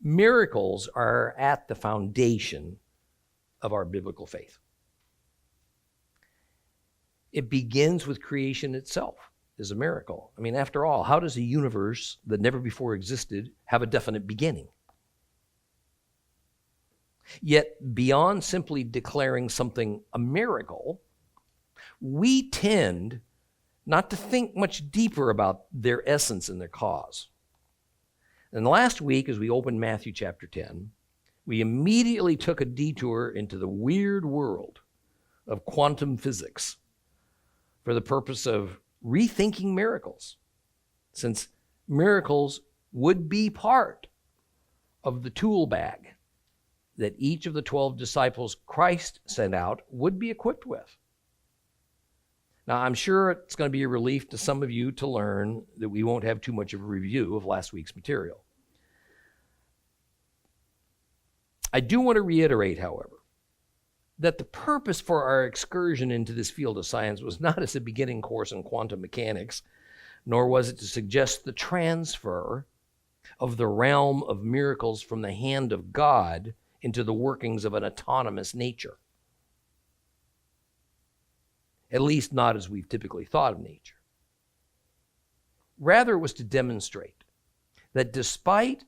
Miracles are at the foundation of our biblical faith. It begins with creation itself is a miracle. I mean, after all, how does a universe that never before existed have a definite beginning? Yet, beyond simply declaring something a miracle, we tend not to think much deeper about their essence and their cause. And last week, as we opened Matthew chapter 10, we immediately took a detour into the weird world of quantum physics for the purpose of rethinking miracles, since miracles would be part of the tool bag that each of the 12 disciples Christ sent out would be equipped with. Now, I'm sure it's going to be a relief to some of you to learn that we won't have too much of a review of last week's material. I do want to reiterate, however, that the purpose for our excursion into this field of science was not as a beginning course in quantum mechanics, nor was it to suggest the transfer of the realm of miracles from the hand of God into the workings of an autonomous nature. At least not as we've typically thought of nature. Rather, it was to demonstrate that despite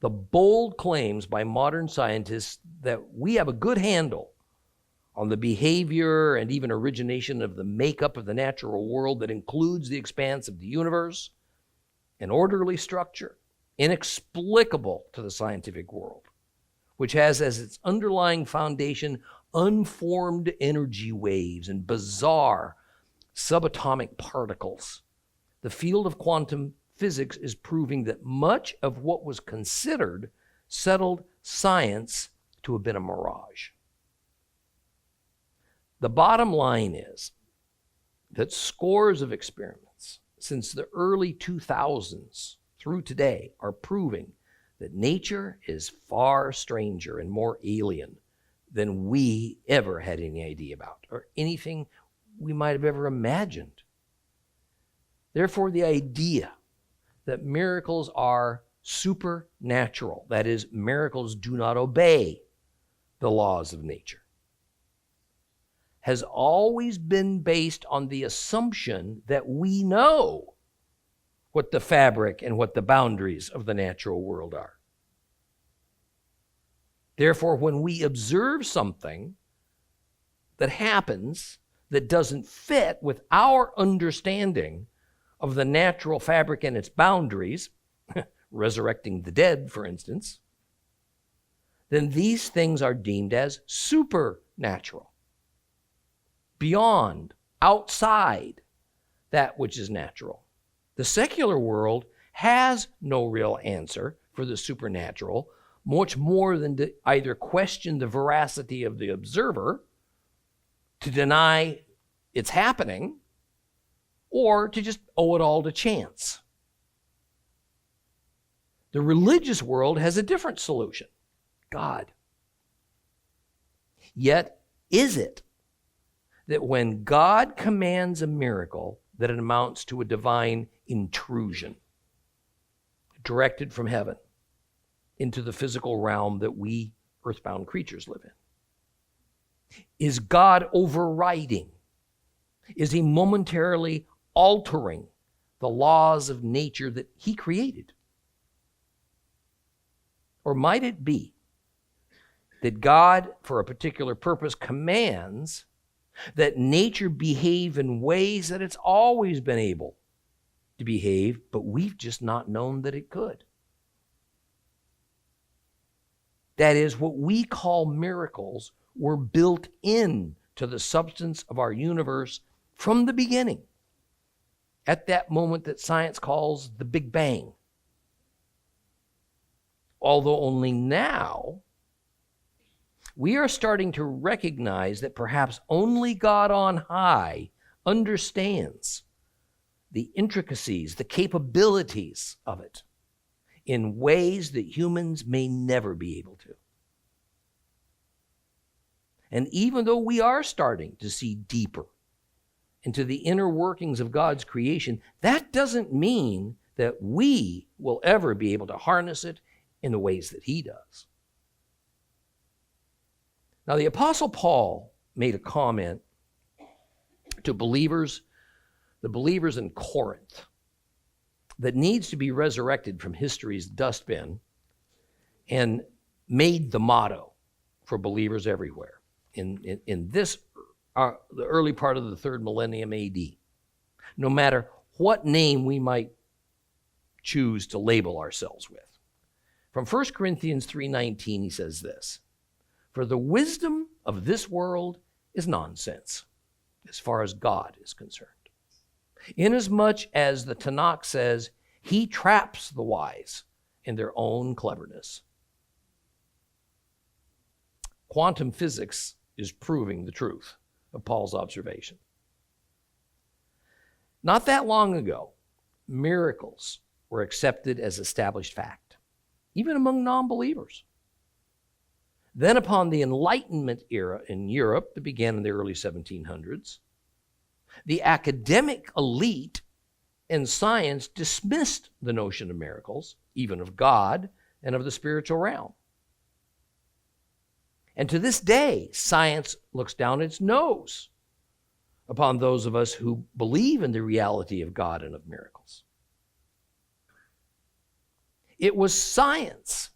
the bold claims by modern scientists that we have a good handle on the behavior and even origination of the makeup of the natural world that includes the expanse of the universe, an orderly structure, inexplicable to the scientific world, which has as its underlying foundation unformed energy waves and bizarre subatomic particles. The field of quantum physics is proving that much of what was considered settled science to have been a mirage. The bottom line is that scores of experiments since the early 2000s through today are proving that nature is far stranger and more alien than we ever had any idea about, or anything we might have ever imagined. Therefore, the idea that miracles are supernatural, that is, miracles do not obey the laws of nature, has always been based on the assumption that we know what the fabric and what the boundaries of the natural world are. Therefore, when we observe something that happens that doesn't fit with our understanding of the natural fabric and its boundaries, resurrecting the dead, for instance, then these things are deemed as supernatural, beyond, outside that which is natural. The secular world has no real answer for the supernatural, much more than to either question the veracity of the observer, to deny it's happening, or to just owe it all to chance. The religious world has a different solution: God. Yet, is it that when God commands a miracle, that it amounts to a divine intrusion directed from heaven into the physical realm that we earthbound creatures live in? Is God overriding? Is he momentarily altering the laws of nature that he created? Or might it be that God, for a particular purpose, commands that nature behave in ways that it's always been able to behave, but we've just not known that it could? That is, what we call miracles were built into the substance of our universe from the beginning, at that moment that science calls the Big Bang. Although only now we are starting to recognize that perhaps only God on high understands the intricacies, the capabilities of it in ways that humans may never be able to. And even though we are starting to see deeper into the inner workings of God's creation, that doesn't mean that we will ever be able to harness it in the ways that he does. Now, the Apostle Paul made a comment to the believers in Corinth, that needs to be resurrected from history's dustbin and made the motto for believers everywhere in this, the early part of the third millennium AD. No matter what name we might choose to label ourselves with. From 1 Corinthians 3:19, he says this, "For the wisdom of this world is nonsense, as far as God is concerned. Inasmuch as the Tanakh says, he traps the wise in their own cleverness." Quantum physics is proving the truth of Paul's observation. Not that long ago, miracles were accepted as established fact, even among non-believers. Then upon the Enlightenment era in Europe that began in the early 1700s, the academic elite and science dismissed the notion of miracles, even of God and of the spiritual realm. And to this day, science looks down its nose upon those of us who believe in the reality of God and of miracles. It was science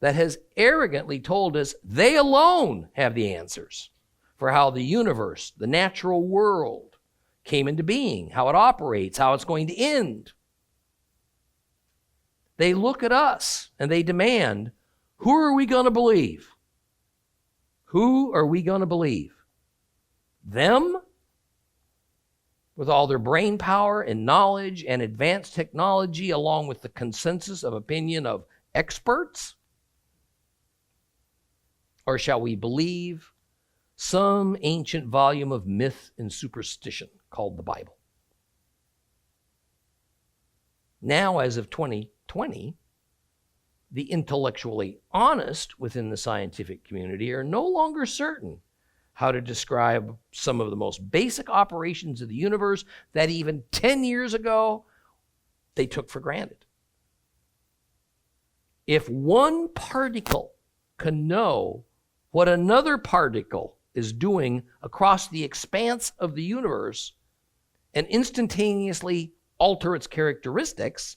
that has arrogantly told us they alone have the answers for how the universe, the natural world, came into being, how it operates, how it's going to end. They look at us and they demand, who are we going to believe? Who are we going to believe? Them? With all their brain power and knowledge and advanced technology, along with the consensus of opinion of experts? Or shall we believe some ancient volume of myth and superstition called the Bible? Now, as of 2020, the intellectually honest within the scientific community are no longer certain how to describe some of the most basic operations of the universe that even 10 years ago they took for granted. If one particle can know what another particle is doing across the expanse of the universe and instantaneously alter its characteristics,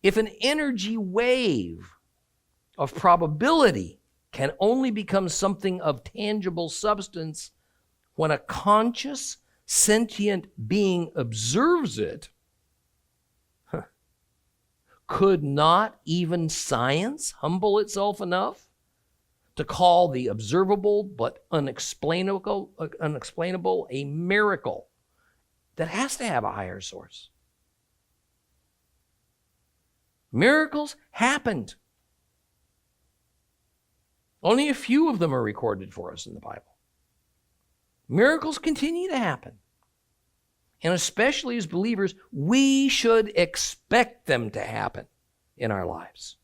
if an energy wave of probability can only become something of tangible substance when a conscious, sentient being observes it, could not even science humble itself enough to call the observable but unexplainable a miracle that has to have a higher source? Miracles happened. Only a few of them are recorded for us in the Bible. Miracles continue to happen. And especially as believers, we should expect them to happen in our lives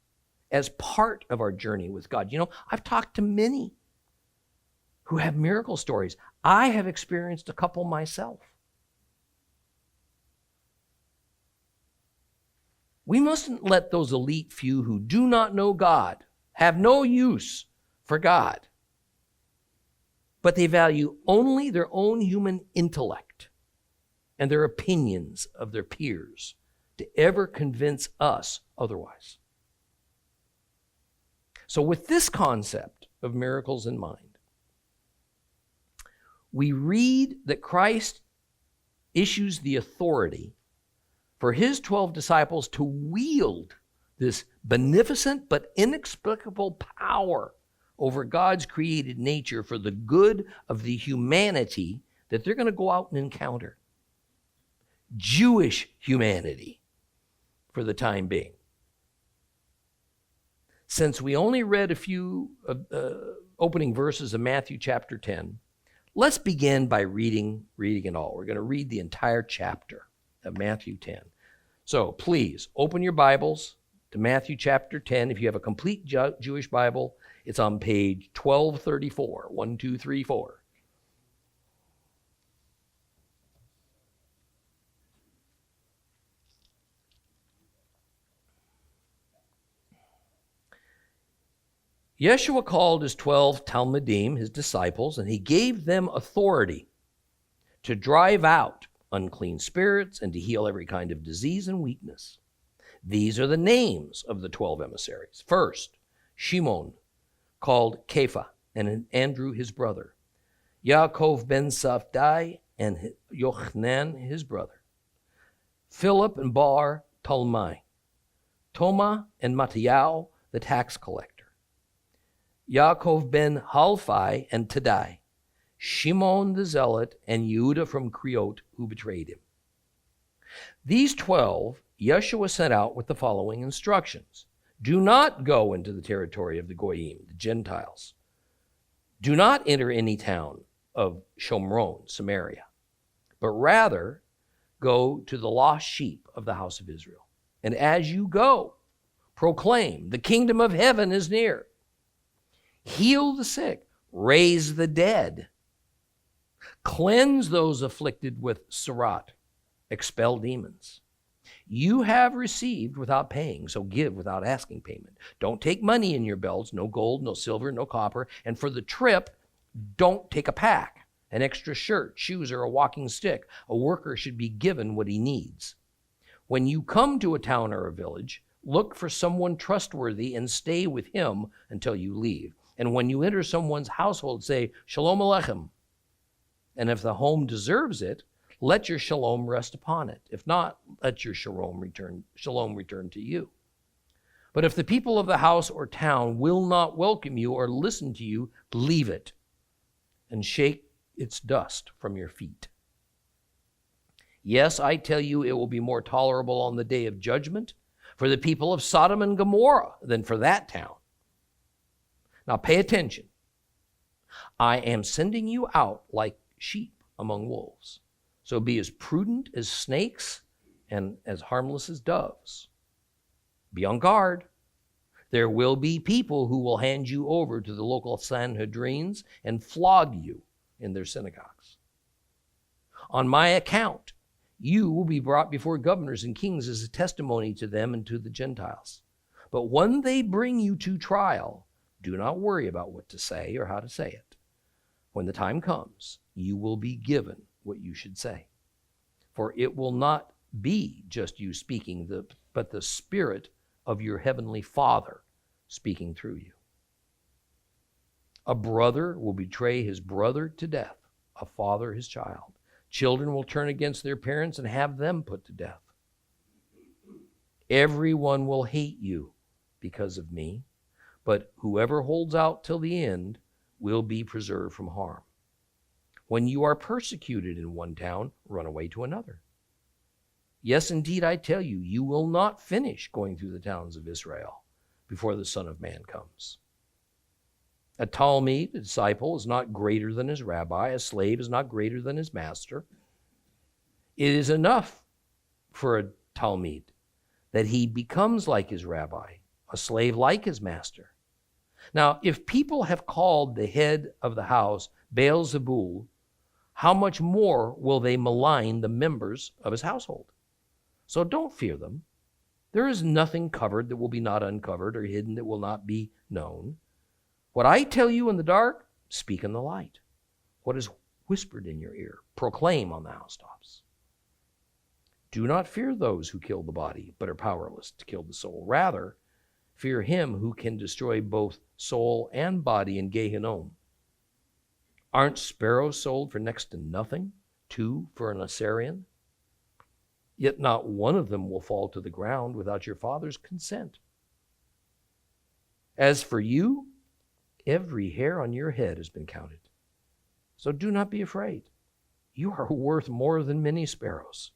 as part of our journey with God. You know, I've talked to many who have miracle stories. I have experienced a couple myself. We mustn't let those elite few who do not know God, have no use for God, but they value only their own human intellect and their opinions of their peers to ever convince us otherwise. So with this concept of miracles in mind, we read that Christ issues the authority for his 12 disciples to wield this beneficent but inexplicable power over God's created nature for the good of the humanity that they're going to go out and encounter. Jewish humanity for the time being. Since we only read a few opening verses of Matthew chapter 10, let's begin by reading it all. We're going to read the entire chapter of Matthew 10. So please open your Bibles to Matthew chapter 10. If you have a complete Jewish Bible, it's on page 1234, 1234. Yeshua called his 12 Talmidim, his disciples, and he gave them authority to drive out unclean spirits and to heal every kind of disease and weakness. These are the names of the 12 emissaries. First, Shimon, called Kepha, and Andrew his brother, Yaakov ben Safdai, and Yochanan his brother, Philip and Bar Talmai, Toma and Matthiao the tax collector, Yaakov ben Halphai and Taddai, Shimon the zealot, and Yehuda from Creote who betrayed him. These 12 Yeshua sent out with the following instructions. Do not go into the territory of the Goyim, the Gentiles. Do not enter any town of Shomron, Samaria, but rather go to the lost sheep of the house of Israel. And as you go, proclaim, the kingdom of heaven is near. Heal the sick, raise the dead, cleanse those afflicted with Surat, expel demons. You have received without paying, so give without asking payment. Don't take money in your belts, no gold, no silver, no copper. And for the trip, don't take a pack, an extra shirt, shoes, or a walking stick. A worker should be given what he needs. When you come to a town or a village, look for someone trustworthy and stay with him until you leave. And when you enter someone's household, say, Shalom Aleichem. And if the home deserves it, let your shalom rest upon it. If not, let your shalom return to you. But if the people of the house or town will not welcome you or listen to you, leave it and shake its dust from your feet. Yes, I tell you, it will be more tolerable on the day of judgment for the people of Sodom and Gomorrah than for that town. Now pay attention. I am sending you out like sheep among wolves. So be as prudent as snakes and as harmless as doves. Be on guard. There will be people who will hand you over to the local Sanhedrins and flog you in their synagogues. On my account, you will be brought before governors and kings as a testimony to them and to the Gentiles. But when they bring you to trial, do not worry about what to say or how to say it. When the time comes, you will be given what you should say. For it will not be just you speaking, but the Spirit of your heavenly Father speaking through you. A brother will betray his brother to death, a father his child. Children will turn against their parents and have them put to death. Everyone will hate you because of me, but whoever holds out till the end will be preserved from harm. When you are persecuted in one town, run away to another. Yes, indeed, I tell you, you will not finish going through the towns of Israel before the Son of Man comes. A Talmud, a disciple, is not greater than his rabbi. A slave is not greater than his master. It is enough for a Talmud that he becomes like his rabbi, a slave like his master. Now, if people have called the head of the house Beelzebul, how much more will they malign the members of his household? So don't fear them. There is nothing covered that will be not uncovered, or hidden that will not be known. What I tell you in the dark, speak in the light. What is whispered in your ear, proclaim on the housetops. Do not fear those who kill the body, but are powerless to kill the soul. Rather, fear him who can destroy both soul and body in Gehinnom. Aren't sparrows sold for next to nothing, 2 for an assarion? Yet not one of them will fall to the ground without your Father's consent. As for you, every hair on your head has been counted. So do not be afraid. You are worth more than many sparrows.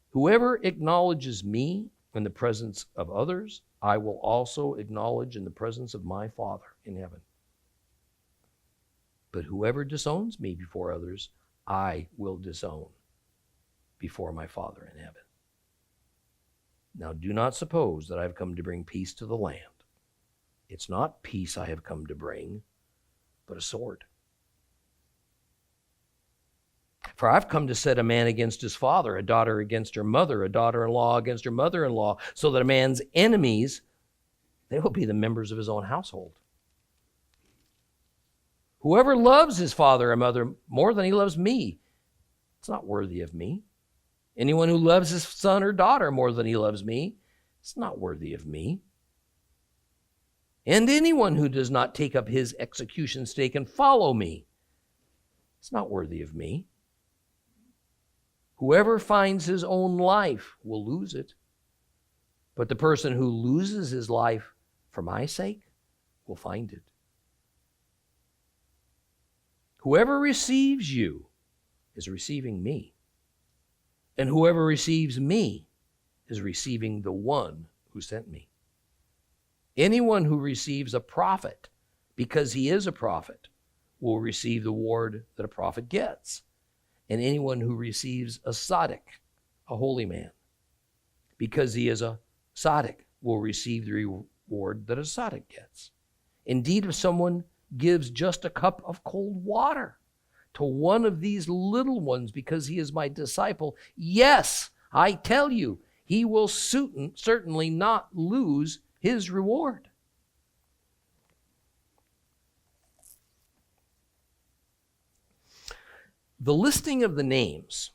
Whoever acknowledges me in the presence of others, I will also acknowledge in the presence of my Father in heaven. But whoever disowns me before others, I will disown before my Father in heaven. Now do not suppose that I have come to bring peace to the land. It's not peace I have come to bring, but a sword. For I've come to set a man against his father, a daughter against her mother, a daughter-in-law against her mother-in-law, so that a man's enemies they will be the members of his own household. Whoever loves his father or mother more than he loves me, it's not worthy of me. Anyone who loves his son or daughter more than he loves me, it's not worthy of me. And anyone who does not take up his execution stake and follow me, it's not worthy of me. Whoever finds his own life will lose it, but the person who loses his life for my sake will find it. Whoever receives you is receiving me, and whoever receives me is receiving the one who sent me. Anyone who receives a prophet because he is a prophet will receive the reward that a prophet gets. And anyone who receives a tzaddik, a holy man, because he is a tzaddik, will receive the reward that a tzaddik gets. Indeed, if someone gives just a cup of cold water to one of these little ones because he is my disciple, yes, I tell you, he will certainly not lose his reward. The listing of the names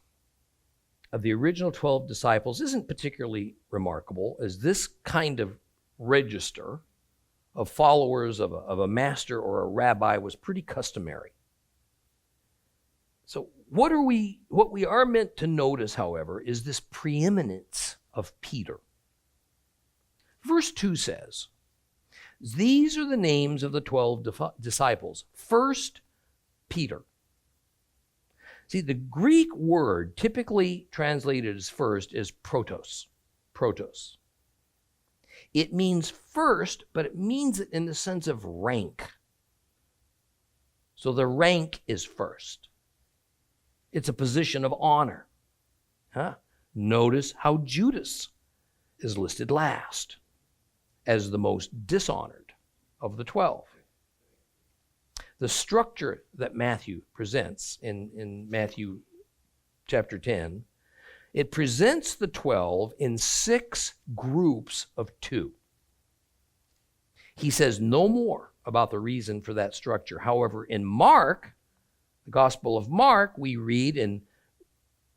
of the original 12 disciples isn't particularly remarkable, as this kind of register of followers of a master or a rabbi was pretty customary. So what we are meant to notice, however, is this preeminence of Peter. Verse 2 says, these are the names of the 12 disciples. First, Peter. See, the Greek word typically translated as first is protos. Protos. It means first, but it means it in the sense of rank. So the rank is first. It's a position of honor. Notice how Judas is listed last as the most dishonored of the 12. The structure that Matthew presents in Matthew chapter 10, it presents the 12 in 6 groups of 2. He says no more about the reason for that structure. However, in Mark, the Gospel of Mark, we read in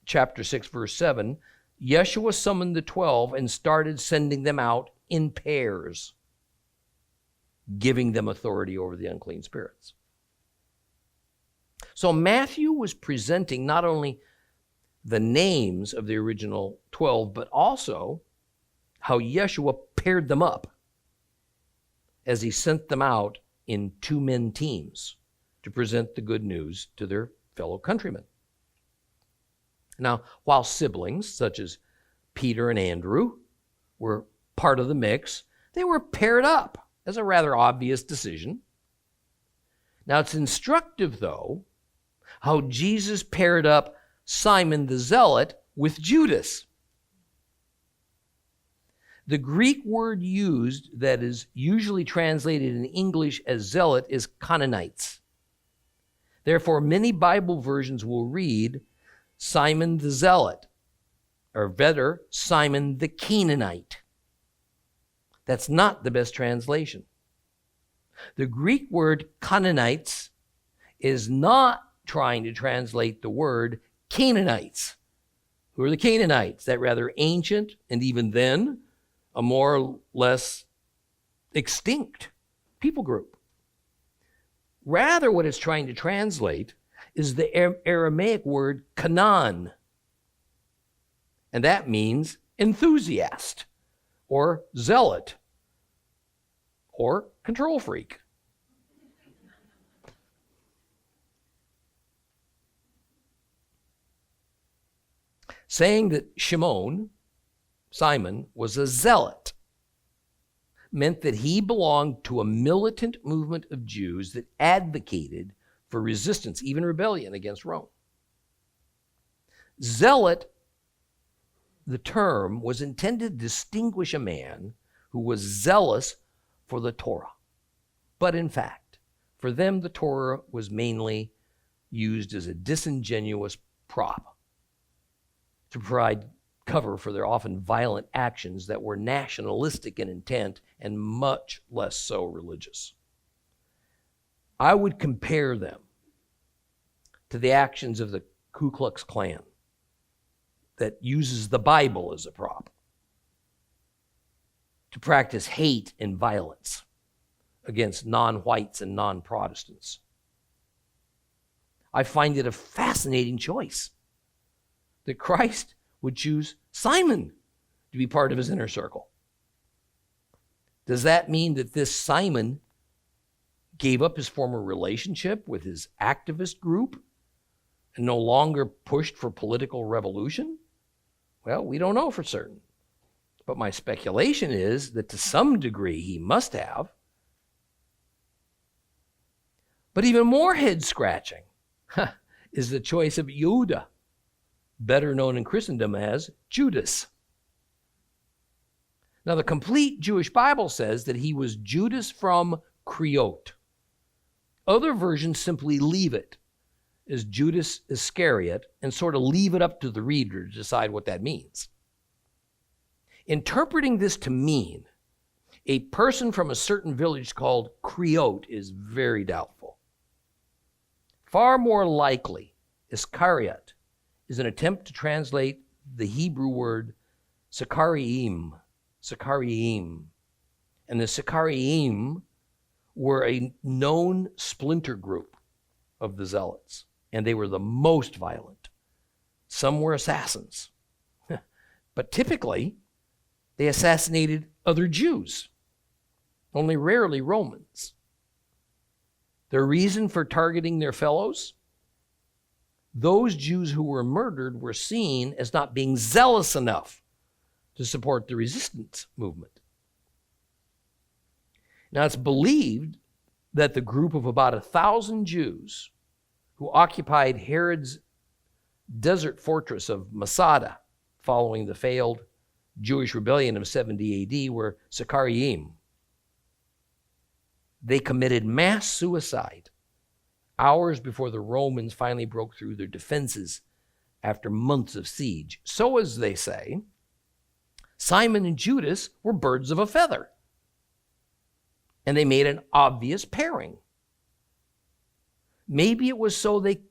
chapter 6, verse 7, Yeshua summoned the 12 and started sending them out in pairs, giving them authority over the unclean spirits. So Matthew was presenting not only the names of the original 12, but also how Yeshua paired them up as he sent them out in 2-man teams to present the good news to their fellow countrymen. Now, while siblings such as Peter and Andrew were part of the mix, they were paired up as a rather obvious decision. Now, it's instructive, though, how Jesus paired up Simon the Zealot with Judas. The Greek word used that is usually translated in English as zealot is Canaanites. Therefore, many Bible versions will read Simon the Zealot, or better, Simon the Canaanite. That's not the best translation. The Greek word Canaanites is not trying to translate the word Canaanites. Who are the Canaanites? That rather ancient, and even then, a more or less extinct people group. Rather, what it's trying to translate is the Aramaic word Canaan. And that means enthusiast, or zealot, or control freak. Saying that Simon, was a zealot meant that he belonged to a militant movement of Jews that advocated for resistance, even rebellion against Rome. Zealot, the term, was intended to distinguish a man who was zealous for the Torah. But in fact, for them, the Torah was mainly used as a disingenuous prop to provide cover for their often violent actions that were nationalistic in intent and much less so religious. I would compare them to the actions of the Ku Klux Klan that uses the Bible as a prop to practice hate and violence against non-whites and non-Protestants. I find it a fascinating choice that Christ would choose Simon to be part of his inner circle. Does that mean that this Simon gave up his former relationship with his activist group and no longer pushed for political revolution? Well, we don't know for certain. But my speculation is that to some degree he must have. But even more head-scratching is the choice of Judah, better known in Christendom as Judas. Now, the complete Jewish Bible says that he was Judas from Creote. Other versions simply leave it as Judas Iscariot and sort of leave it up to the reader to decide what that means. Interpreting this to mean a person from a certain village called Creote is very doubtful. Far more likely, Iscariot is an attempt to translate the Hebrew word Sicariim. And the Sicariim were a known splinter group of the Zealots, and they were the most violent. Some were assassins, but typically they assassinated other Jews, only rarely Romans. Their reason for targeting their fellows? Those Jews who were murdered were seen as not being zealous enough to support the resistance movement. Now, it's believed that the group of about 1,000 Jews who occupied Herod's desert fortress of Masada following the failed Jewish rebellion of 70 AD were Sicariim. They committed mass suicide hours before the Romans finally broke through their defenses after months of siege. So, as they say, Simon and Judas were birds of a feather, and they made an obvious pairing. Maybe it was so they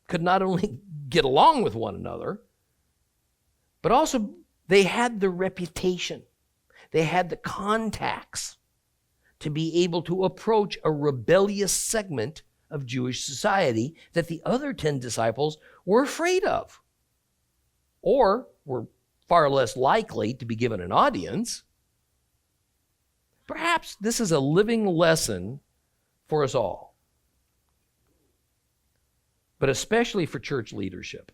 could not only get along with one another, but also they had the reputation, they had the contacts to be able to approach a rebellious segment of Jewish society that the other 10 disciples were afraid of, or were far less likely to be given an audience. Perhaps this is a living lesson for us all, but especially for church leadership.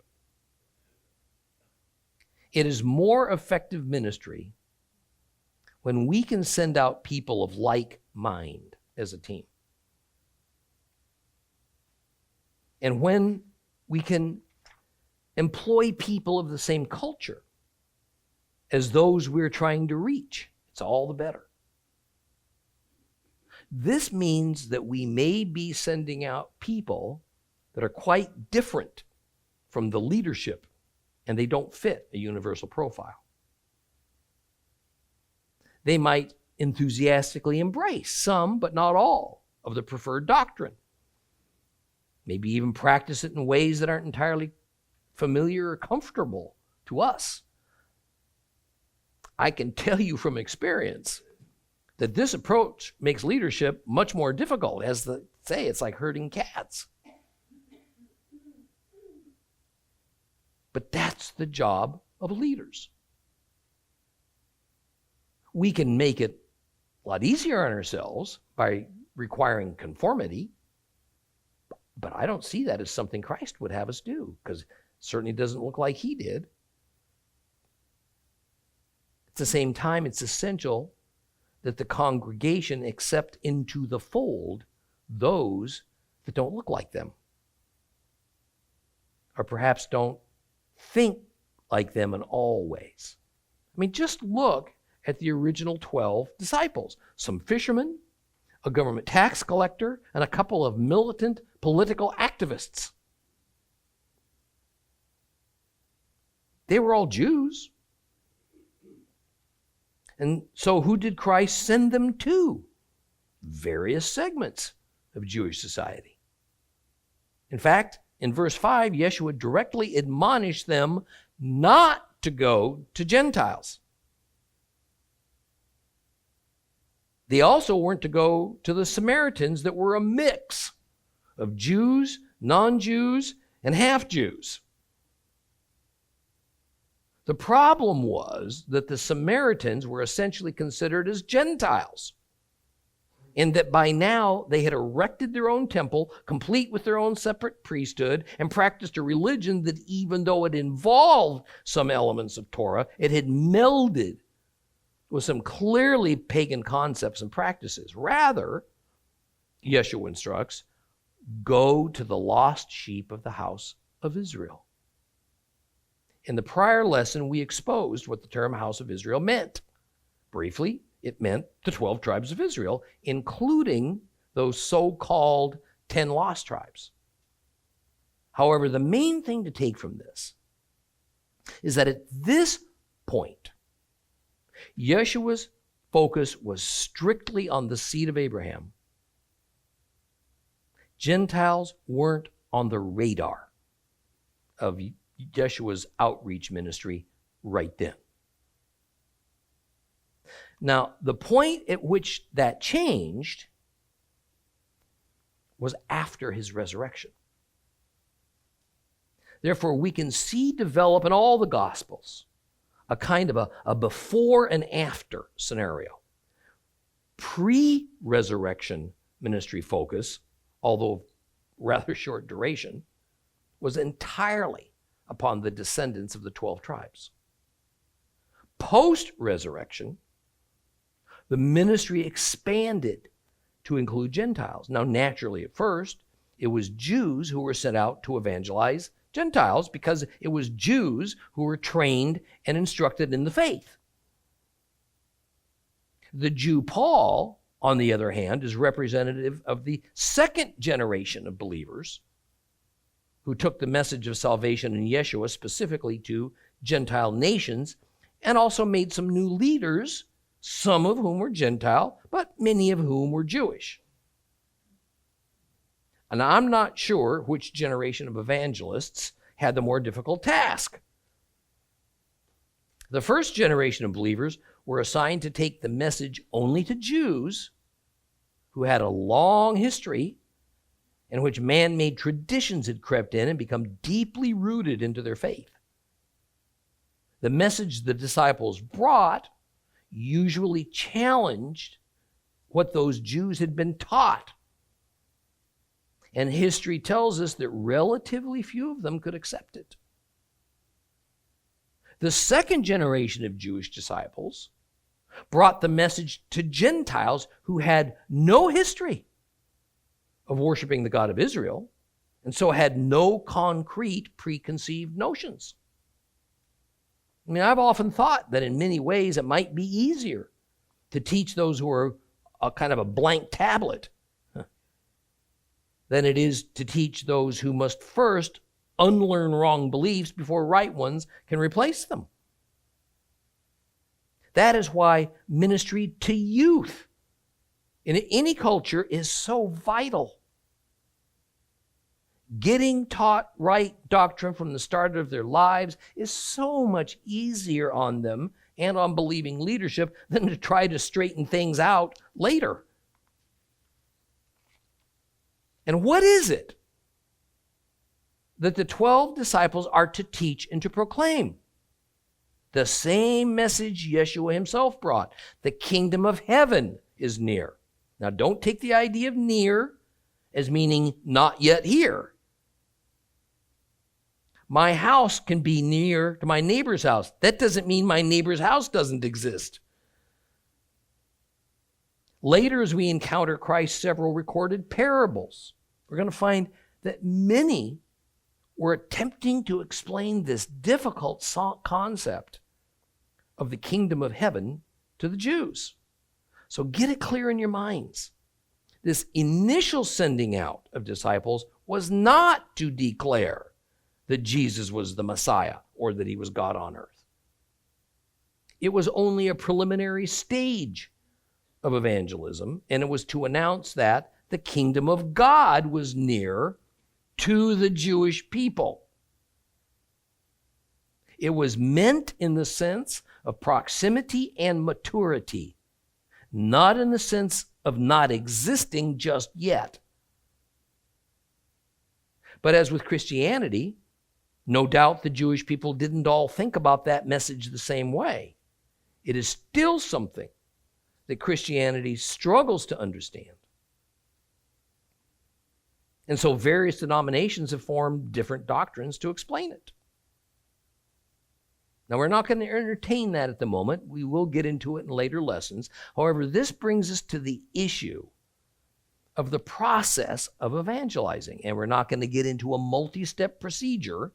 It is more effective ministry when we can send out people of like mind as a team. And when we can employ people of the same culture as those we're trying to reach, it's all the better. This means that we may be sending out people that are quite different from the leadership, and they don't fit a universal profile. They might enthusiastically embrace some, but not all, of the preferred doctrine. Maybe even practice it in ways that aren't entirely familiar or comfortable to us. I can tell you from experience that this approach makes leadership much more difficult. As they say, it's like herding cats. But that's the job of leaders. We can make it a lot easier on ourselves by requiring conformity, but I don't see that as something Christ would have us do, because it certainly doesn't look like he did. At the same time, it's essential that the congregation accept into the fold those that don't look like them, or perhaps don't think like them in all ways. I mean, just look at the original 12 disciples. Some fishermen, a government tax collector, and a couple of militant political activists. They were all Jews, And so who did Christ send them to? Various segments of Jewish society. In fact, in verse 5, Yeshua directly admonished them not to go to Gentiles. They also weren't to go to the Samaritans that were a mix of Jews, non-Jews, and half-Jews. The problem was that the Samaritans were essentially considered as Gentiles, and that by now they had erected their own temple, complete with their own separate priesthood, and practiced a religion that, even though it involved some elements of Torah, it had melded with some clearly pagan concepts and practices. Rather, Yeshua instructs, go to the lost sheep of the house of Israel. In the prior lesson, we exposed what the term house of Israel meant. Briefly, it meant the 12 tribes of Israel, including those so-called 10 lost tribes. However, the main thing to take from this is that at this point, Yeshua's focus was strictly on the seed of Abraham. Gentiles weren't on the radar of Yeshua's outreach ministry right then. Now, the point at which that changed was after his resurrection. Therefore, we can see develop in all the Gospels a kind of a before and after scenario. Pre-resurrection ministry focus, although rather short duration, was entirely upon the descendants of the 12 tribes. Post-resurrection, the ministry expanded to include Gentiles. Now, naturally, at first, it was Jews who were sent out to evangelize Gentiles because it was Jews who were trained and instructed in the faith. The Jew Paul, on the other hand, is representative of the second generation of believers who took the message of salvation in Yeshua specifically to Gentile nations and also made some new leaders, some of whom were Gentile, but many of whom were Jewish. And I'm not sure which generation of evangelists had the more difficult task. The first generation of believers were assigned to take the message only to Jews who had a long history in which man-made traditions had crept in and become deeply rooted into their faith. The message the disciples brought usually challenged what those Jews had been taught. And history tells us that relatively few of them could accept it. The second generation of Jewish disciples brought the message to Gentiles who had no history of worshiping the God of Israel, and so had no concrete preconceived notions. I mean, I've often thought that in many ways it might be easier to teach those who are a kind of a blank tablet than it is to teach those who must first unlearn wrong beliefs before right ones can replace them. That is why ministry to youth in any culture is so vital. Getting taught right doctrine from the start of their lives is so much easier on them and on believing leadership than to try to straighten things out later. And what is it that the 12 disciples are to teach and to proclaim? The same message Yeshua himself brought. The kingdom of heaven is near. Now, don't take the idea of near as meaning not yet here. My house can be near to my neighbor's house. That doesn't mean my neighbor's house doesn't exist. Later, as we encounter Christ's several recorded parables, we're going to find that many were attempting to explain this difficult concept of the kingdom of heaven to the Jews. So get it clear in your minds. This initial sending out of disciples was not to declare that Jesus was the Messiah or that he was God on earth. It was only a preliminary stage of evangelism, and it was to announce that the kingdom of God was near to the Jewish people. It was meant in the sense of proximity and maturity, not in the sense of not existing just yet. But as with Christianity, no doubt the Jewish people didn't all think about that message the same way. It is still something that Christianity struggles to understand. And so various denominations have formed different doctrines to explain it. Now, we're not going to entertain that at the moment. We will get into it in later lessons. However, this brings us to the issue of the process of evangelizing. And we're not going to get into a multi-step procedure,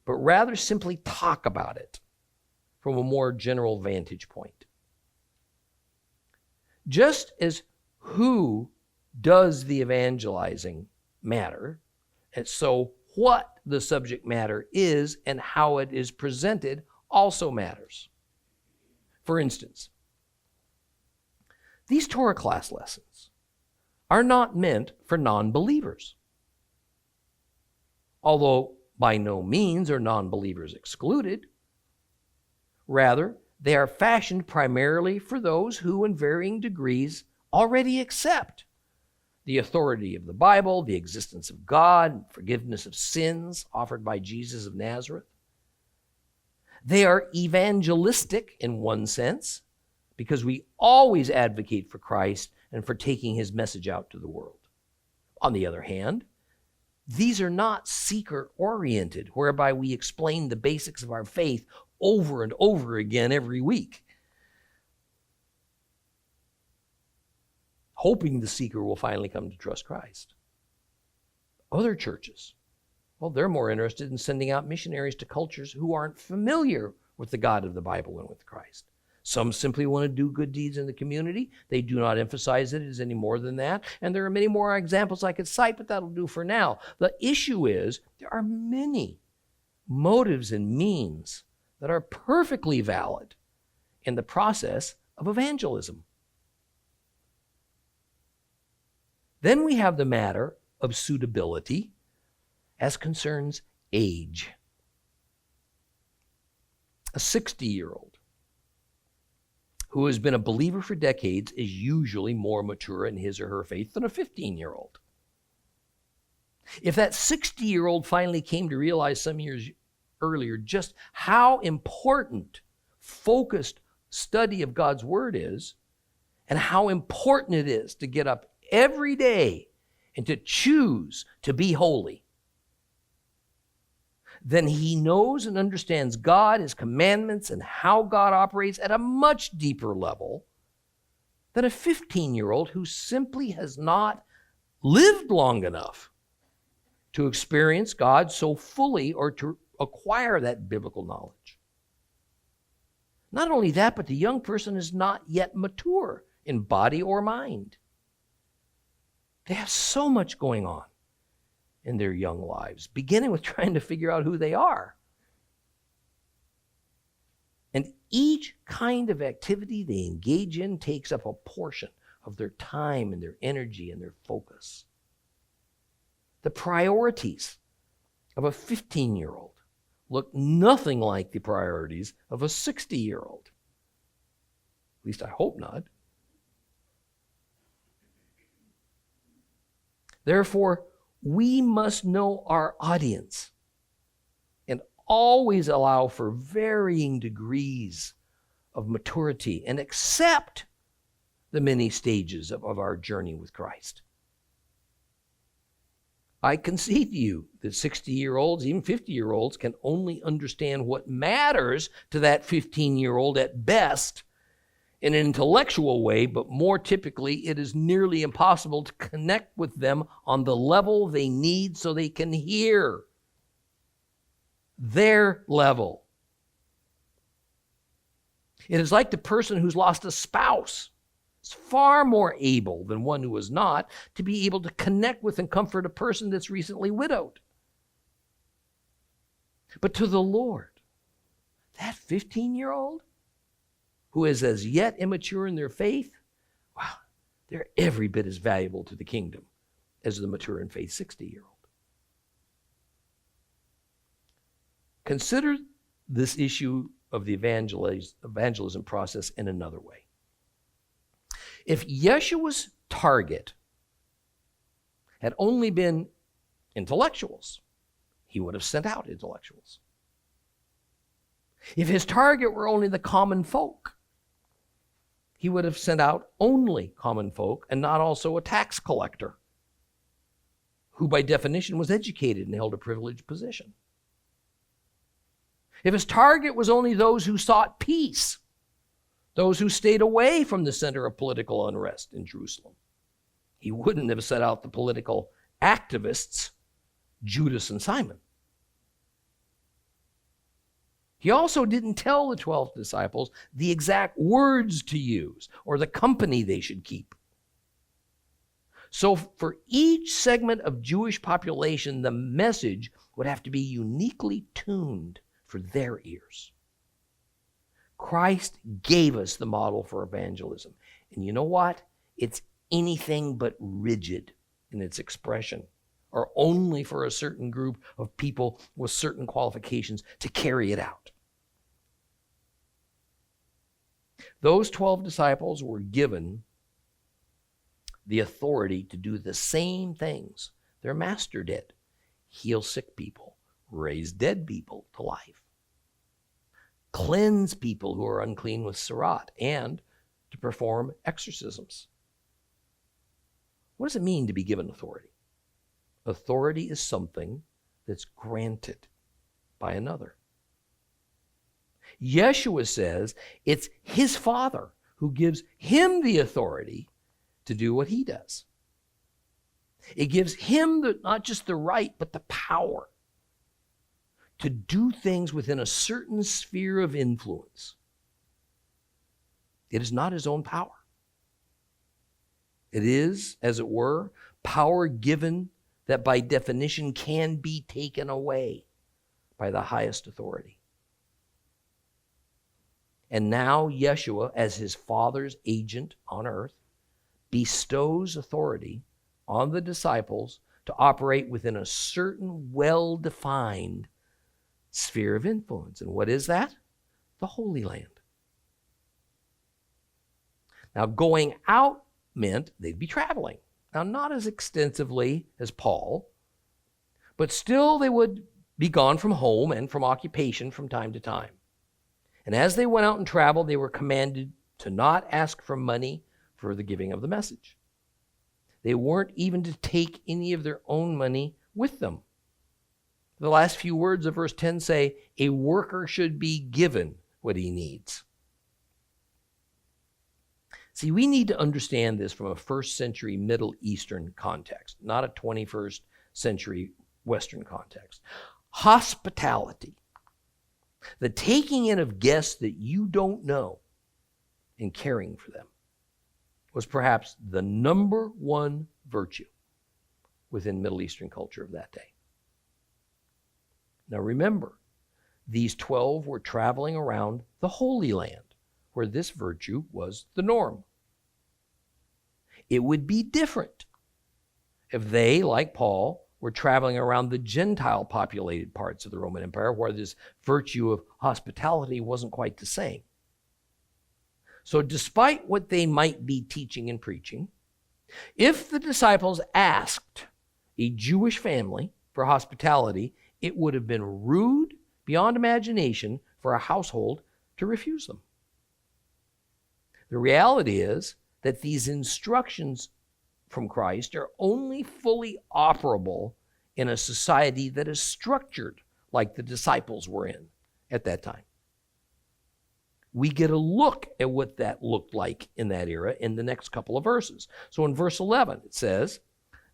but rather simply talk about it from a more general vantage point. Just as who does the evangelizing matter, and so what the subject matter is and how it is presented also matters. For instance, these Torah class lessons are not meant for non-believers. Although by no means are non-believers excluded. Rather, they are fashioned primarily for those who, in varying degrees, already accept the authority of the Bible, the existence of God, forgiveness of sins offered by Jesus of Nazareth. They are evangelistic in one sense, because we always advocate for Christ and for taking his message out to the world. On the other hand, these are not seeker-oriented, whereby we explain the basics of our faith over and over again every week, hoping the seeker will finally come to trust Christ. Other churches, well, they're more interested in sending out missionaries to cultures who aren't familiar with the God of the Bible and with Christ. Some simply want to do good deeds in the community. They do not emphasize it as any more than that. And there are many more examples I could cite, but that'll do for now. The issue is there are many motives and means that are perfectly valid in the process of evangelism. Then we have the matter of suitability as concerns age. A 60-year-old who has been a believer for decades is usually more mature in his or her faith than a 15-year-old. If that 60-year-old finally came to realize some years earlier just how important focused study of God's Word is, and how important it is to get up every day and to choose to be holy, then he knows and understands God, his commandments, and how God operates at a much deeper level than a 15-year-old who simply has not lived long enough to experience God so fully or to acquire that biblical knowledge. Not only that, but the young person is not yet mature in body or mind. They have so much going on in their young lives, beginning with trying to figure out who they are. And each kind of activity they engage in takes up a portion of their time and their energy and their focus. The priorities of a 15-year-old look nothing like the priorities of a 60-year-old. At least I hope not. Therefore, we must know our audience and always allow for varying degrees of maturity and accept the many stages of our journey with Christ. I concede to you that 60-year-olds, even 50-year-olds, can only understand what matters to that 15-year-old at best in an intellectual way, but more typically, it is nearly impossible to connect with them on the level they need so they can hear their level. It is like the person who's lost a spouse. It's far more able than one who is not to be able to connect with and comfort a person that's recently widowed. But to the Lord, That 15-year-old who is as yet immature in their faith, wow, they're every bit as valuable to the kingdom as the mature in faith 60-year-old. Consider this issue of the evangelism process in another way. If Yeshua's target had only been intellectuals, he would have sent out intellectuals. If his target were only the common folk, he would have sent out only common folk and not also a tax collector who by definition was educated and held a privileged position. If his target was only those who sought peace, those who stayed away from the center of political unrest in Jerusalem, he wouldn't have set out the political activists, Judas and Simon. He also didn't tell the 12 disciples the exact words to use or the company they should keep. So for each segment of Jewish population, the message would have to be uniquely tuned for their ears. Christ gave us the model for evangelism. And you know what? It's anything but rigid in its expression, or only for a certain group of people with certain qualifications to carry it out. Those 12 disciples were given the authority to do the same things their master did: heal sick people, raise dead people to life, cleanse people who are unclean with sarat, and to perform exorcisms. What does it mean to be given authority? Authority is something that's granted by another. Yeshua says it's his Father who gives him the authority to do what he does. It gives him not just the right, but the power to do things within a certain sphere of influence. It is not his own power. It is, as it were, power given that by definition can be taken away by the highest authority. And now Yeshua, as his Father's agent on earth, bestows authority on the disciples to operate within a certain well-defined sphere of influence. And what is that? The Holy Land. Now, going out meant they'd be traveling. Now, not as extensively as Paul, but still they would be gone from home and from occupation from time to time. And as they went out and traveled, they were commanded to not ask for money for the giving of the message. They weren't even to take any of their own money with them. The last few words of verse 10 say, a worker should be given what he needs. See, we need to understand this from a first century Middle Eastern context, not a 21st century Western context. Hospitality, the taking in of guests that you don't know and caring for them, was perhaps the number one virtue within Middle Eastern culture of that day. Now remember, these 12 were traveling around the Holy Land, where this virtue was the norm. It would be different if they, like Paul, were traveling around the Gentile-populated parts of the Roman Empire, where this virtue of hospitality wasn't quite the same. So despite what they might be teaching and preaching, if the disciples asked a Jewish family for hospitality, it would have been rude beyond imagination for a household to refuse them. The reality is that these instructions from Christ are only fully operable in a society that is structured like the disciples were in at that time. We get a look at what that looked like in that era in the next couple of verses. So in verse 11, it says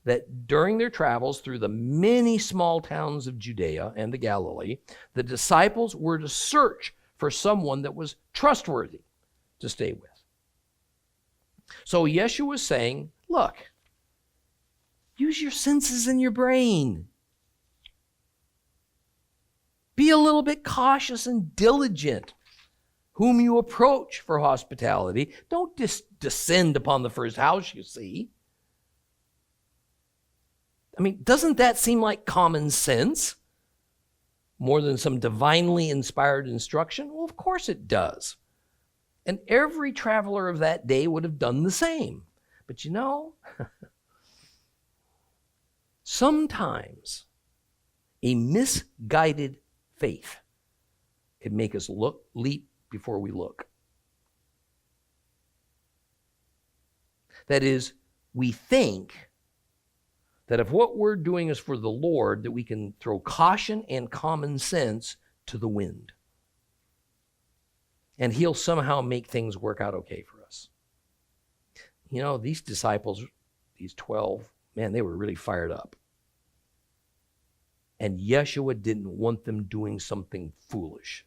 that during their travels through the many small towns of Judea and the Galilee, the disciples were to search for someone that was trustworthy to stay with. So Yeshua was saying, look, use your senses and your brain. Be a little bit cautious and diligent whom you approach for hospitality. Don't descend upon the first house you see. I mean, doesn't that seem like common sense more than some divinely inspired instruction? Well, of course it does. And every traveler of that day would have done the same. But you know, sometimes a misguided faith can make us leap before we look. That is, we think that if what we're doing is for the Lord, that we can throw caution and common sense to the wind. And he'll somehow make things work out okay for us. You know, these disciples, these 12, man, they were really fired up. And Yeshua didn't want them doing something foolish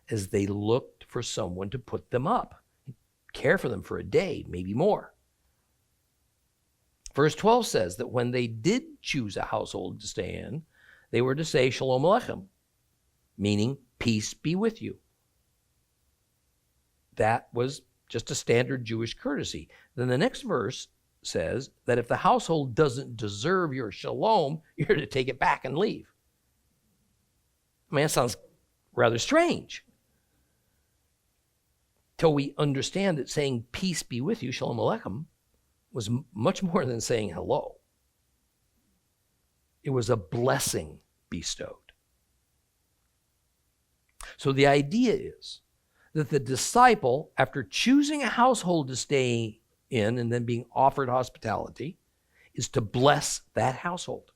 as they looked for someone to put them up, care for them for a day, maybe more. Verse 12 says that when they did choose a household to stay in, they were to say Shalom Aleichem, meaning peace be with you. That was just a standard Jewish courtesy. Then the next verse says that if the household doesn't deserve your shalom, you're to take it back and leave. I mean, that sounds rather strange. Till we understand that saying peace be with you, Shalom Aleichem, was much more than saying hello. It was a blessing bestowed. So the idea is that the disciple, after choosing a household to stay in and then being offered hospitality, is to bless that household.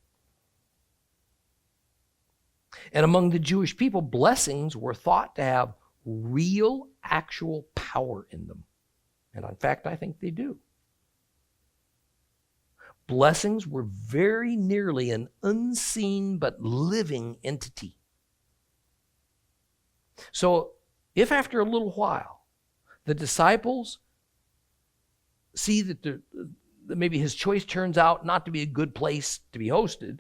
And among the Jewish people, blessings were thought to have real, actual power in them. And in fact, I think they do. Blessings were very nearly an unseen but living entity. So if after a little while the disciples see that maybe his choice turns out not to be a good place to be hosted,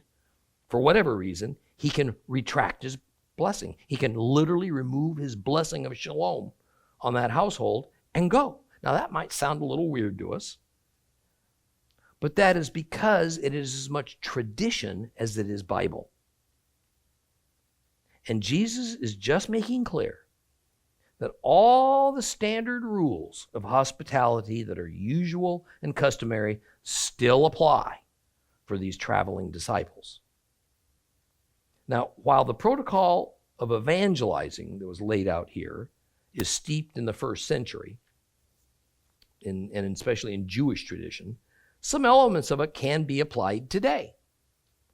for whatever reason, he can retract his blessing. He can literally remove his blessing of shalom on that household and go. Now that might sound a little weird to us, but that is because it is as much tradition as it is Bible. And Jesus is just making clear that all the standard rules of hospitality that are usual and customary still apply for these traveling disciples. Now, while the protocol of evangelizing that was laid out here is steeped in the first century, and especially in Jewish tradition, some elements of it can be applied today.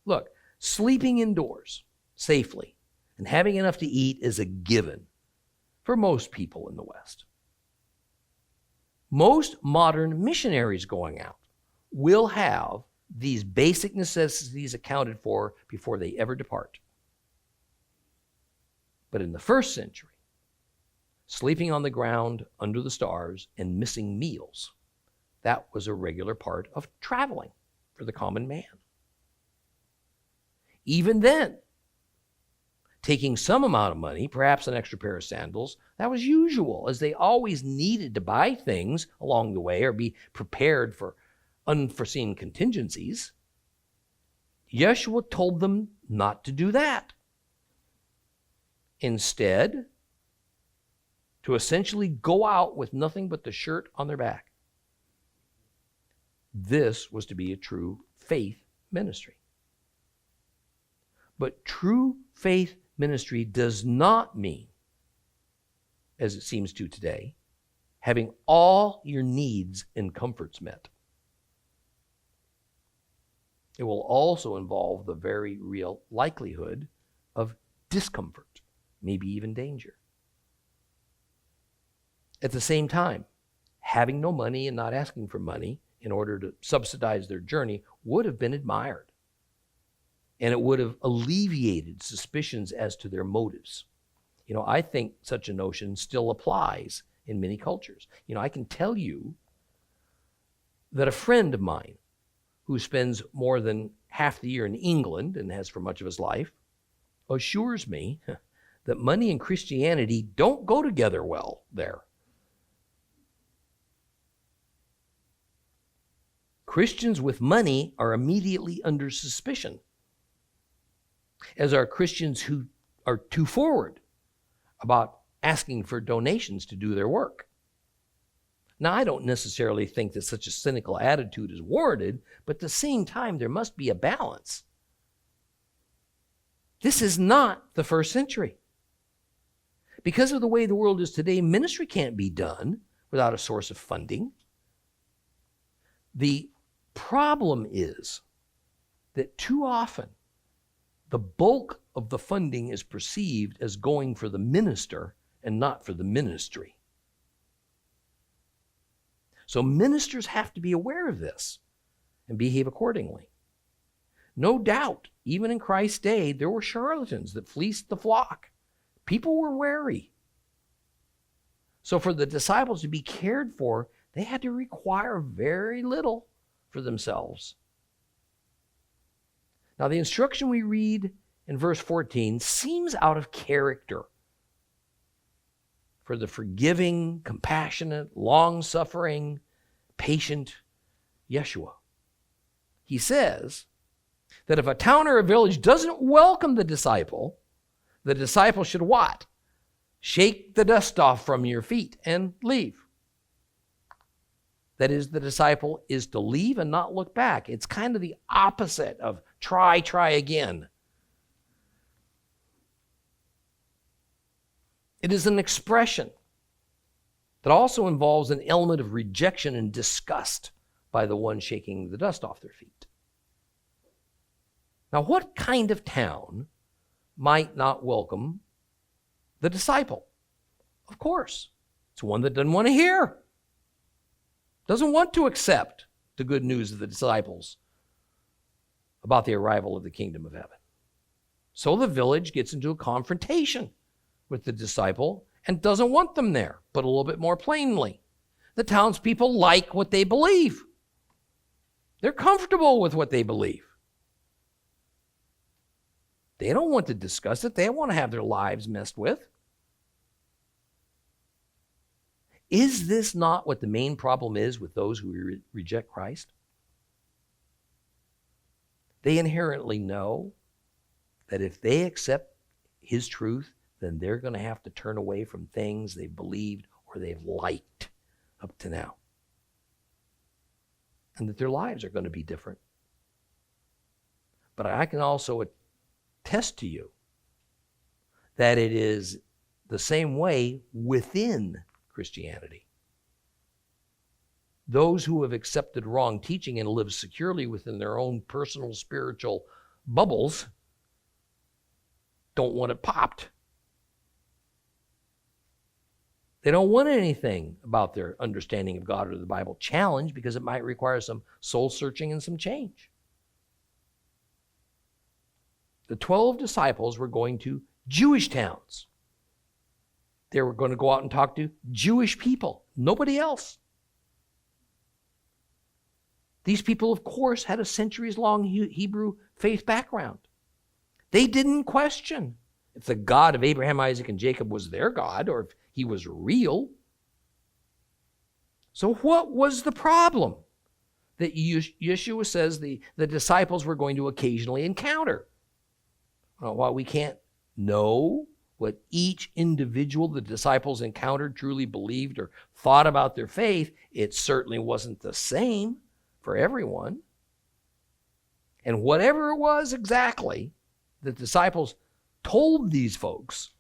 Look, sleeping indoors safely and having enough to eat is a given for most people in the West. Most modern missionaries going out will have these basic necessities accounted for before they ever depart. But in the first century, sleeping on the ground under the stars and missing meals, that was a regular part of traveling for the common man. Even then, taking some amount of money, perhaps an extra pair of sandals, that was usual, as they always needed to buy things along the way or be prepared for unforeseen contingencies. Yeshua told them not to do that. Instead, to essentially go out with nothing but the shirt on their back. This was to be a true faith ministry. But true faith ministry does not mean, as it seems to today, having all your needs and comforts met. It will also involve the very real likelihood of discomfort, maybe even danger. At the same time, having no money and not asking for money in order to subsidize their journey would have been admired. And it would have alleviated suspicions as to their motives. You know, I think such a notion still applies in many cultures. You know, I can tell you that a friend of mine who spends more than half the year in England and has for much of his life, assures me that money and Christianity don't go together well there. Christians with money are immediately under suspicion, as are Christians who are too forward about asking for donations to do their work. Now, I don't necessarily think that such a cynical attitude is warranted, but at the same time, there must be a balance. This is not the first century. Because of the way the world is today, ministry can't be done without a source of funding. The problem is that too often the bulk of the funding is perceived as going for the minister and not for the ministry. So ministers have to be aware of this and behave accordingly. No doubt, even in Christ's day, there were charlatans that fleeced the flock. People were wary. So for the disciples to be cared for, they had to require very little for themselves. Now, the instruction we read in verse 14 seems out of character for the forgiving, compassionate, long-suffering, patient Yeshua. He says that if a town or a village doesn't welcome the disciple should what? Shake the dust off from your feet and leave. That is, the disciple is to leave and not look back. It's kind of the opposite of try again. It is an expression that also involves an element of rejection and disgust by the one shaking the dust off their feet. Now, what kind of town might not welcome the disciple? Of course, it's one that doesn't want to hear, doesn't want to accept the good news of the disciples about the arrival of the kingdom of heaven. So the village gets into a confrontation with the disciple and doesn't want them there. But a little bit more plainly, the townspeople like what they believe. They're comfortable with what they believe. They don't want to discuss it. They don't want to have their lives messed with. Is this not what the main problem is with those who reject Christ? They inherently know that if they accept his truth, then they're going to have to turn away from things they've believed or they've liked up to now. And that their lives are going to be different. But I can also attest to you that it is the same way within Christianity. Those who have accepted wrong teaching and live securely within their own personal spiritual bubbles don't want it popped. They don't want anything about their understanding of God or the Bible challenged because it might require some soul searching and some change. The 12 disciples were going to Jewish towns. They were going to go out and talk to Jewish people, nobody else. These people, of course, had a centuries-long Hebrew faith background. They didn't question if the God of Abraham, Isaac, and Jacob was their God or if he was real. So what was the problem that Yeshua says the disciples were going to occasionally encounter? Well, while we can't know what each individual the disciples encountered truly believed or thought about their faith, it certainly wasn't the same for everyone. And whatever it was exactly, the disciples told these folks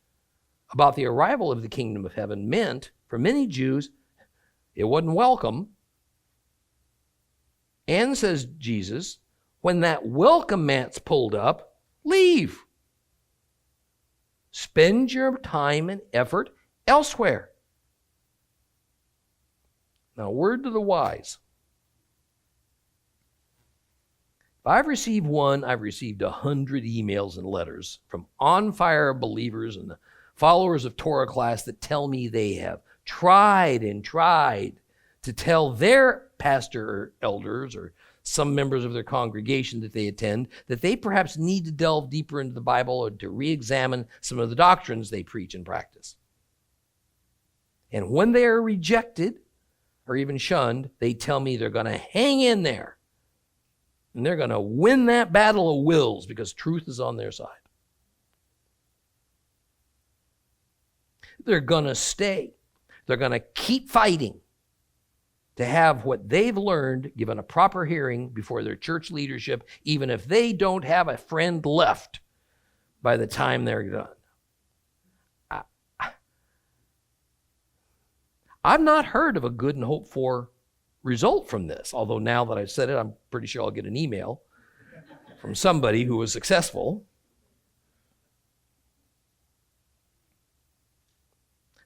about the arrival of the kingdom of heaven meant, for many Jews, it wasn't welcome. And, says Jesus, when that welcome mat's pulled up, leave. Spend your time and effort elsewhere. Now, word to the wise. If I've received one, I've received 100 emails and letters from on-fire believers and the followers of Torah class that tell me they have tried and tried to tell their pastor or elders or some members of their congregation that they attend, that they perhaps need to delve deeper into the Bible or to re-examine some of the doctrines they preach and practice. And when they are rejected or even shunned, they tell me they're going to hang in there. And they're going to win that battle of wills because truth is on their side. They're going to stay. They're going to keep fighting to have what they've learned given a proper hearing before their church leadership, even if they don't have a friend left by the time they're done. I've not heard of a good and hoped for result from this, although now that I've said it, I'm pretty sure I'll get an email from somebody who was successful.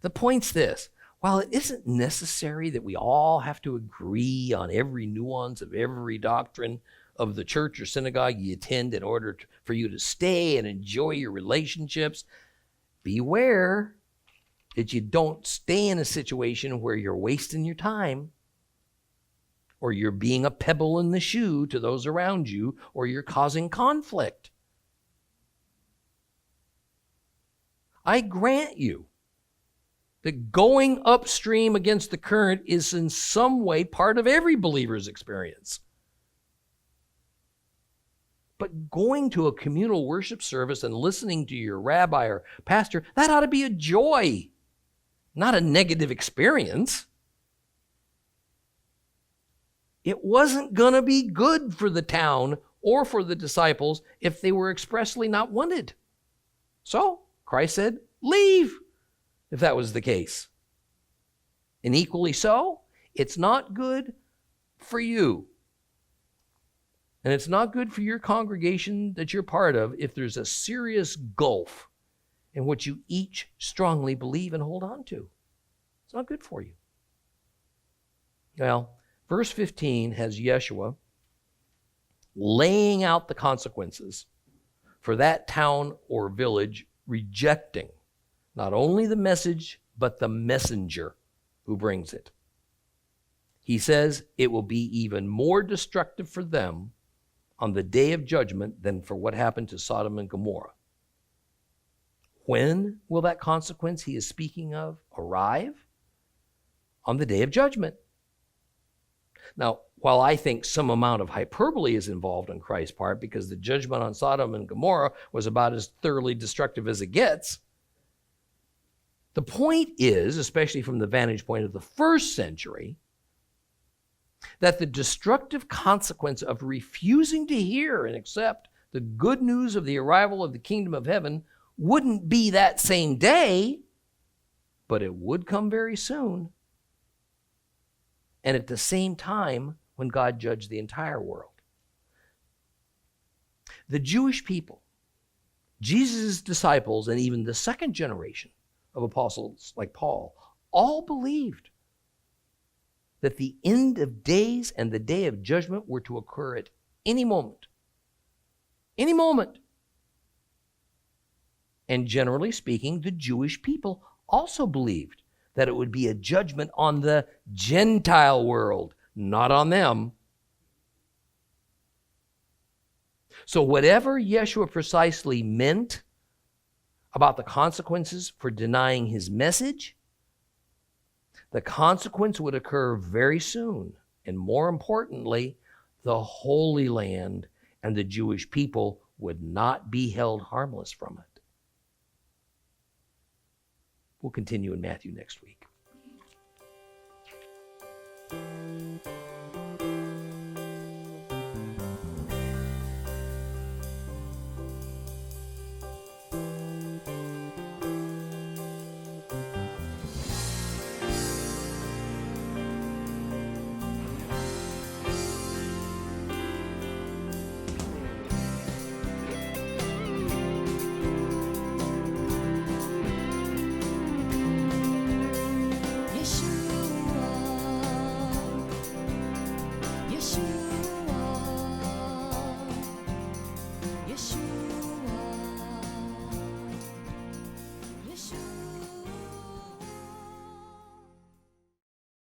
The point's this: while it isn't necessary that we all have to agree on every nuance of every doctrine of the church or synagogue you attend in order for you to stay and enjoy your relationships, beware that you don't stay in a situation where you're wasting your time, or you're being a pebble in the shoe to those around you, or you're causing conflict. I grant you that going upstream against the current is in some way part of every believer's experience. But going to a communal worship service and listening to your rabbi or pastor, that ought to be a joy, not a negative experience. It wasn't going to be good for the town or for the disciples if they were expressly not wanted. So Christ said, leave, if that was the case. And equally so, it's not good for you. And it's not good for your congregation that you're part of if there's a serious gulf in what you each strongly believe and hold on to. It's not good for you. Well, verse 15 has Yeshua laying out the consequences for that town or village rejecting not only the message, but the messenger who brings it. He says it will be even more destructive for them on the day of judgment than for what happened to Sodom and Gomorrah. When will that consequence he is speaking of arrive? On the day of judgment. Now, while I think some amount of hyperbole is involved on Christ's part because the judgment on Sodom and Gomorrah was about as thoroughly destructive as it gets, the point is, especially from the vantage point of the first century, that the destructive consequence of refusing to hear and accept the good news of the arrival of the kingdom of heaven wouldn't be that same day, but it would come very soon. And at the same time when God judged the entire world. The Jewish people, Jesus' disciples, and even the second generation of apostles like Paul, all believed that the end of days and the day of judgment were to occur at any moment. Any moment. And generally speaking, the Jewish people also believed that it would be a judgment on the Gentile world, not on them. So whatever Yeshua precisely meant about the consequences for denying his message, the consequence would occur very soon. And more importantly, the Holy Land and the Jewish people would not be held harmless from it. We'll continue in Matthew next week.